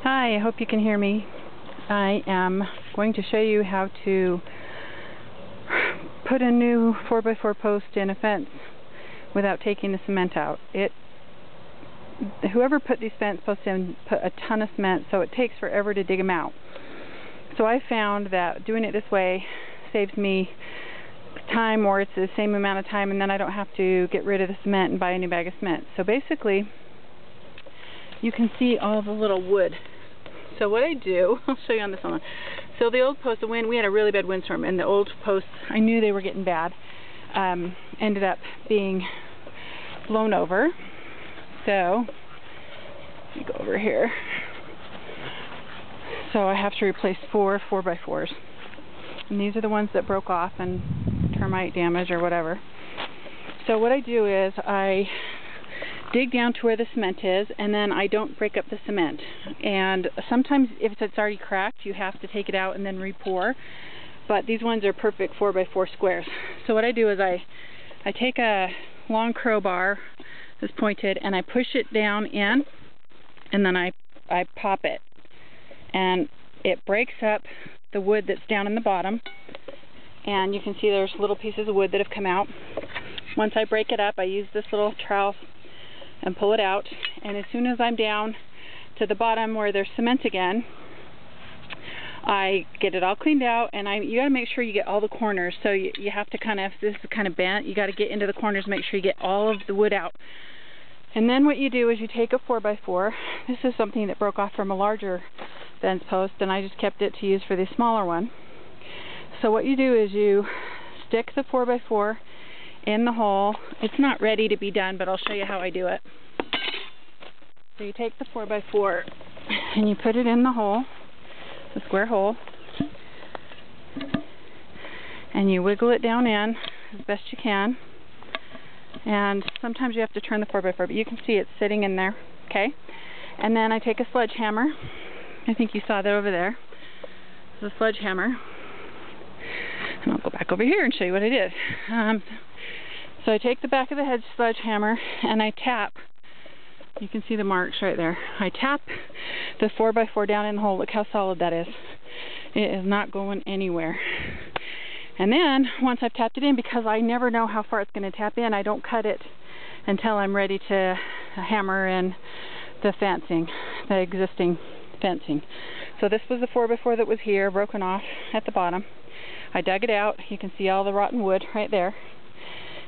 Hi, I hope you can hear me. I am going to show you how to put a new 4x4 post in a fence without taking the cement out. Whoever put these fence posts in put a ton of cement, so it takes forever to dig them out. So I found that doing it this way saves me time, or it's the same amount of time, and then I don't have to get rid of the cement and buy a new bag of cement. So basically, you can see all the little wood. So what I do, I'll show you on this one. So the old post, we had a really bad windstorm, and the old posts, I knew they were getting bad, ended up being blown over. So, let me go over here. So I have to replace 4 4x4s. And these are the ones that broke off and termite damage or whatever. So what I do is I dig down to where the cement is, and then I don't break up the cement. And sometimes if it's already cracked, you have to take it out and then re-pour. But these ones are perfect 4x4 squares. So what I do is I take a long crowbar that's pointed, and I push it down in, and then I pop it. And it breaks up the wood that's down in the bottom. And you can see there's little pieces of wood that have come out. Once I break it up, I use this little trowel and pull it out, and as soon as I'm down to the bottom where there's cement again, I get it all cleaned out, and you got to make sure you get all the corners. So you have to kind of, if this is kind of bent, you got to get into the corners, make sure you get all of the wood out. And then what you do is you take a 4x4. This is something that broke off from a larger fence post, and I just kept it to use for the smaller one. So what you do is you stick the 4x4 in the hole. It's not ready to be done, but I'll show you how I do it. So you take the 4x4 and you put it in the hole, the square hole, and you wiggle it down in as best you can. And sometimes you have to turn the 4x4, but you can see it's sitting in there, okay? And then I take a sledgehammer. I think you saw that over there. It's a sledgehammer. And I'll go back over here and show you what I did. So I take the back of the head sledgehammer and I tap. You can see the marks right there. I tap the 4x4 down in the hole. Look how solid that is. It is not going anywhere. And then once I've tapped it in, because I never know how far it's going to tap in, I don't cut it until I'm ready to hammer in the fencing, the existing fencing. So this was the 4x4 that was here, broken off at the bottom. I dug it out. You can see all the rotten wood right there.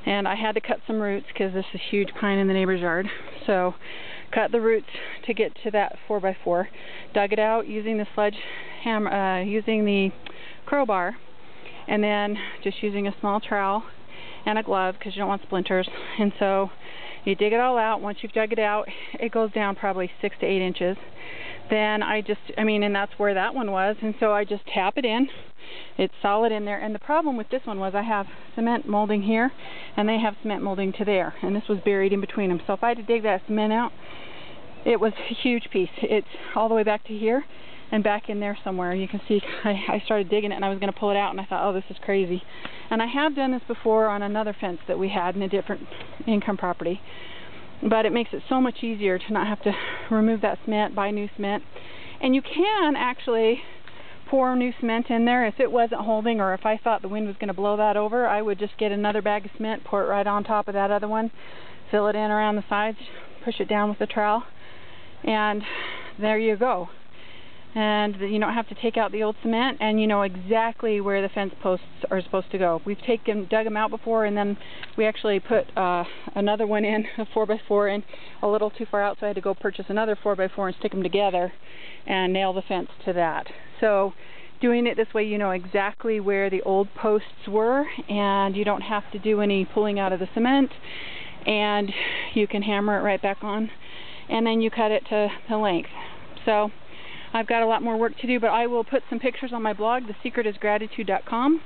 And I had to cut some roots because this is a huge pine in the neighbor's yard. So cut the roots to get to that 4x4. Dug it out using the sledgehammer, using the crowbar, and then just using a small trowel and a glove because you don't want splinters. And so you dig it all out. Once you've dug it out, it goes down probably 6 to 8 inches. Then and that's where that one was. And so I just tap it in. It's solid in there. And the problem with this one was I have cement molding here, and they have cement molding to there. And this was buried in between them. So if I had to dig that cement out, it was a huge piece. It's all the way back to here and back in there somewhere. You can see I started digging it, and I was going to pull it out, and I thought, oh, this is crazy. And I have done this before on another fence that we had in a different income property. But it makes it so much easier to not have to remove that cement, buy new cement. And you can actually pour new cement in there if it wasn't holding, or if I thought the wind was going to blow that over. I would just get another bag of cement, pour it right on top of that other one, fill it in around the sides, push it down with the trowel, and there you go. And you don't have to take out the old cement, and you know exactly where the fence posts are supposed to go. We've dug them out before, and then we actually put another one in, a 4x4 in, a little too far out, so I had to go purchase another 4x4 and stick them together and nail the fence to that. So doing it this way, you know exactly where the old posts were, and you don't have to do any pulling out of the cement, and you can hammer it right back on, and then you cut it to length. So I've got a lot more work to do, but I will put some pictures on my blog, thesecretisgratitude.com,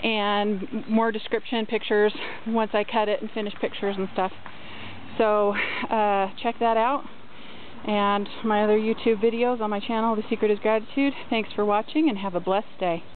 and more description pictures once I cut it and finish pictures and stuff. So check that out, and my other YouTube videos on my channel, The Secret is Gratitude. Thanks for watching, and have a blessed day.